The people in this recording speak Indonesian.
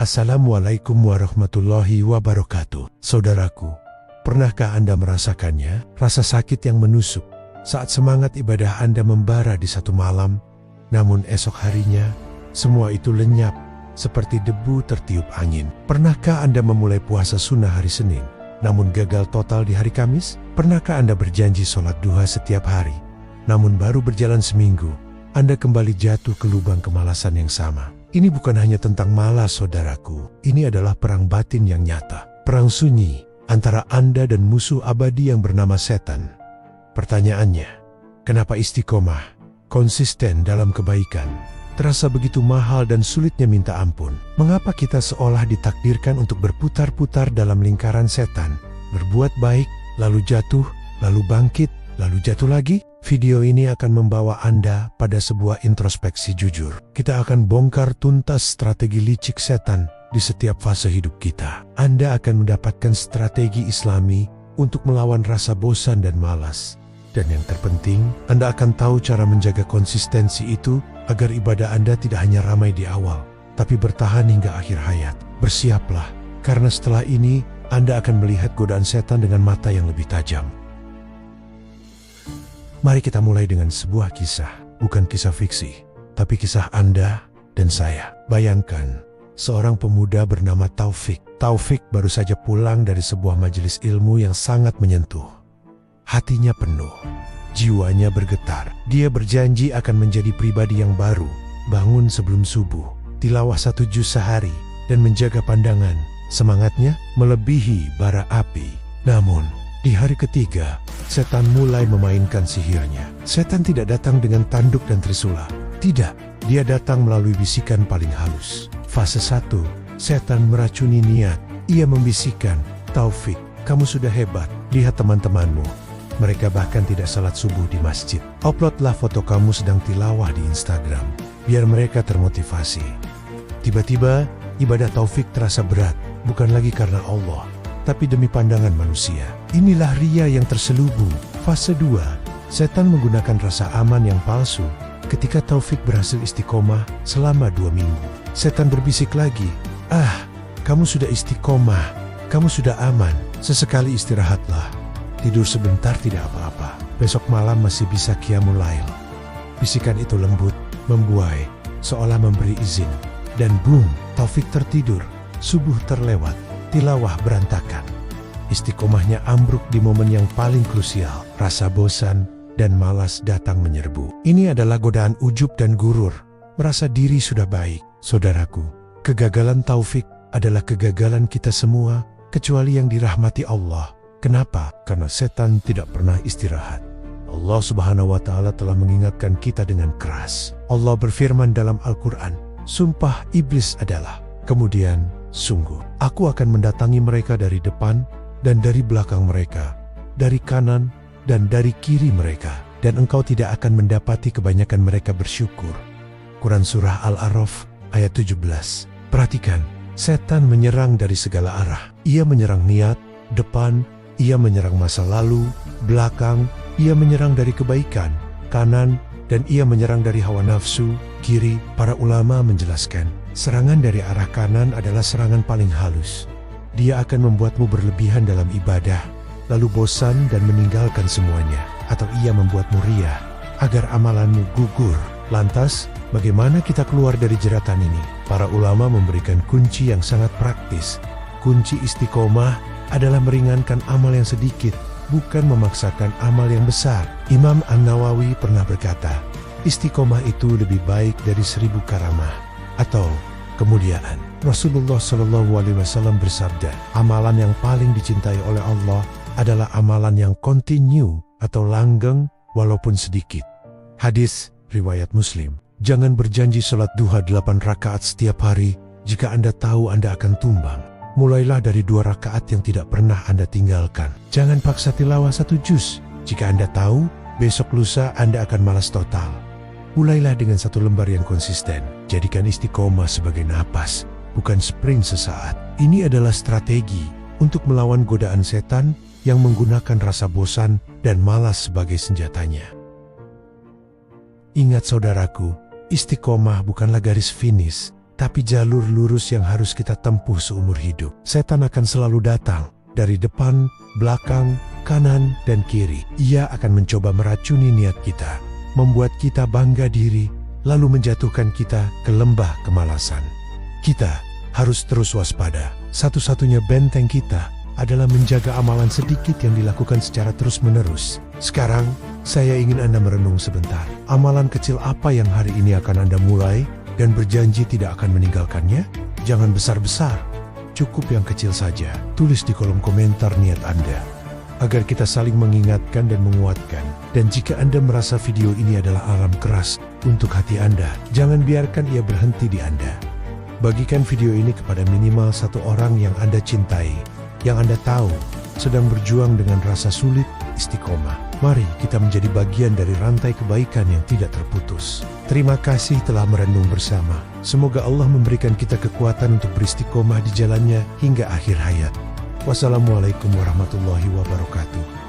Assalamualaikum warahmatullahi wabarakatuh. Saudaraku, pernahkah Anda merasakannya? Rasa sakit yang menusuk saat semangat ibadah Anda membara di satu malam, namun esok harinya semua itu lenyap seperti debu tertiup angin. Pernahkah Anda memulai puasa sunnah hari Senin, namun gagal total di hari Kamis? Pernahkah Anda berjanji sholat duha setiap hari, namun baru berjalan seminggu, Anda kembali jatuh ke lubang kemalasan yang sama? Ini bukan hanya tentang malas, saudaraku. Ini adalah perang batin yang nyata. Perang sunyi antara Anda dan musuh abadi yang bernama setan. Pertanyaannya, kenapa istiqomah, konsisten dalam kebaikan, terasa begitu mahal dan sulitnya minta ampun? Mengapa kita seolah ditakdirkan untuk berputar-putar dalam lingkaran setan, berbuat baik, lalu jatuh, lalu bangkit, lalu jatuh lagi? Video ini akan membawa Anda pada sebuah introspeksi jujur. Kita akan bongkar tuntas strategi licik setan di setiap fase hidup kita. Anda akan mendapatkan strategi Islami untuk melawan rasa bosan dan malas. Dan yang terpenting, Anda akan tahu cara menjaga konsistensi itu agar ibadah Anda tidak hanya ramai di awal, tapi bertahan hingga akhir hayat. Bersiaplah, karena setelah ini Anda akan melihat godaan setan dengan mata yang lebih tajam. Mari kita mulai dengan sebuah kisah, bukan kisah fiksi, tapi kisah Anda dan saya. Bayangkan, seorang pemuda bernama Taufik. Taufik baru saja pulang dari sebuah majelis ilmu yang sangat menyentuh. Hatinya penuh, jiwanya bergetar. Dia berjanji akan menjadi pribadi yang baru, bangun sebelum subuh, tilawah 1 juz sehari, dan menjaga pandangan. Semangatnya melebihi bara api. Namun, di hari ketiga, setan mulai memainkan sihirnya. Setan tidak datang dengan tanduk dan trisula. Tidak, dia datang melalui bisikan paling halus. Fase 1, setan meracuni niat. Ia membisikkan, "Taufik, kamu sudah hebat. Lihat teman-temanmu. Mereka bahkan tidak salat subuh di masjid. Uploadlah foto kamu sedang tilawah di Instagram, biar mereka termotivasi." Tiba-tiba, ibadah Taufik terasa berat, bukan lagi karena Allah, tapi demi pandangan manusia. Inilah ria yang terselubung. Fase 2, setan menggunakan rasa aman yang palsu. Ketika Taufik berhasil istiqomah selama 2 minggu, setan berbisik lagi, kamu sudah istiqomah, kamu sudah aman, sesekali istirahatlah. Tidur sebentar tidak apa-apa, besok malam masih bisa qiyamul lail." Bisikan itu lembut, membuai, seolah memberi izin. Dan boom, Taufik tertidur, subuh terlewat, tilawah berantakan. Istiqomahnya ambruk di momen yang paling krusial. Rasa bosan dan malas datang menyerbu. Ini adalah godaan ujub dan gurur, merasa diri sudah baik. Saudaraku, kegagalan Taufik adalah kegagalan kita semua, kecuali yang dirahmati Allah. Kenapa? Karena setan tidak pernah istirahat. Allah Subhanahu wa Ta'ala telah mengingatkan kita dengan keras. Allah berfirman dalam Al-Quran, "Sumpah iblis adalah, kemudian sungguh, aku akan mendatangi mereka dari depan dan dari belakang mereka, dari kanan dan dari kiri mereka, dan engkau tidak akan mendapati kebanyakan mereka bersyukur." Quran Surah Al-A'raf ayat 17. Perhatikan, setan menyerang dari segala arah. Ia menyerang niat, depan, ia menyerang masa lalu, belakang, ia menyerang dari kebaikan, kanan, dan ia menyerang dari hawa nafsu, kiri. Para ulama menjelaskan, serangan dari arah kanan adalah serangan paling halus. Dia akan membuatmu berlebihan dalam ibadah, lalu bosan dan meninggalkan semuanya. Atau ia membuatmu riya, agar amalanmu gugur. Lantas, bagaimana kita keluar dari jeratan ini? Para ulama memberikan kunci yang sangat praktis. Kunci istiqomah adalah meringankan amal yang sedikit, bukan memaksakan amal yang besar. Imam An-Nawawi pernah berkata, istiqomah itu lebih baik dari 1000 karamah atau kemuliaan. Rasulullah SAW bersabda, amalan yang paling dicintai oleh Allah adalah amalan yang kontinu atau langgeng walaupun sedikit. Hadis riwayat Muslim. Jangan berjanji sholat duha 8 rakaat setiap hari jika Anda tahu Anda akan tumbang. Mulailah dari 2 rakaat yang tidak pernah Anda tinggalkan. Jangan paksa tilawah 1 juz jika Anda tahu besok lusa Anda akan malas total. Mulailah dengan 1 lembar yang konsisten. Jadikan istiqomah sebagai napas, bukan sprint sesaat. Ini adalah strategi untuk melawan godaan setan yang menggunakan rasa bosan dan malas sebagai senjatanya. Ingat saudaraku, istiqomah bukanlah garis finish, tapi jalur lurus yang harus kita tempuh seumur hidup. Setan akan selalu datang dari depan, belakang, kanan, dan kiri. Ia akan mencoba meracuni niat kita, membuat kita bangga diri, lalu menjatuhkan kita ke lembah kemalasan. Kita harus terus waspada. Satu-satunya benteng kita adalah menjaga amalan sedikit yang dilakukan secara terus-menerus. Sekarang, saya ingin Anda merenung sebentar. Amalan kecil apa yang hari ini akan Anda mulai dan berjanji tidak akan meninggalkannya? Jangan besar-besar, cukup yang kecil saja. Tulis di kolom komentar niat Anda, agar kita saling mengingatkan dan menguatkan. Dan jika Anda merasa video ini adalah alarm keras untuk hati Anda, jangan biarkan ia berhenti di Anda. Bagikan video ini kepada minimal satu orang yang Anda cintai, yang Anda tahu sedang berjuang dengan rasa sulit istiqomah. Mari kita menjadi bagian dari rantai kebaikan yang tidak terputus. Terima kasih telah merenung bersama. Semoga Allah memberikan kita kekuatan untuk beristiqomah di jalannya hingga akhir hayat. Wassalamualaikum warahmatullahi wabarakatuh.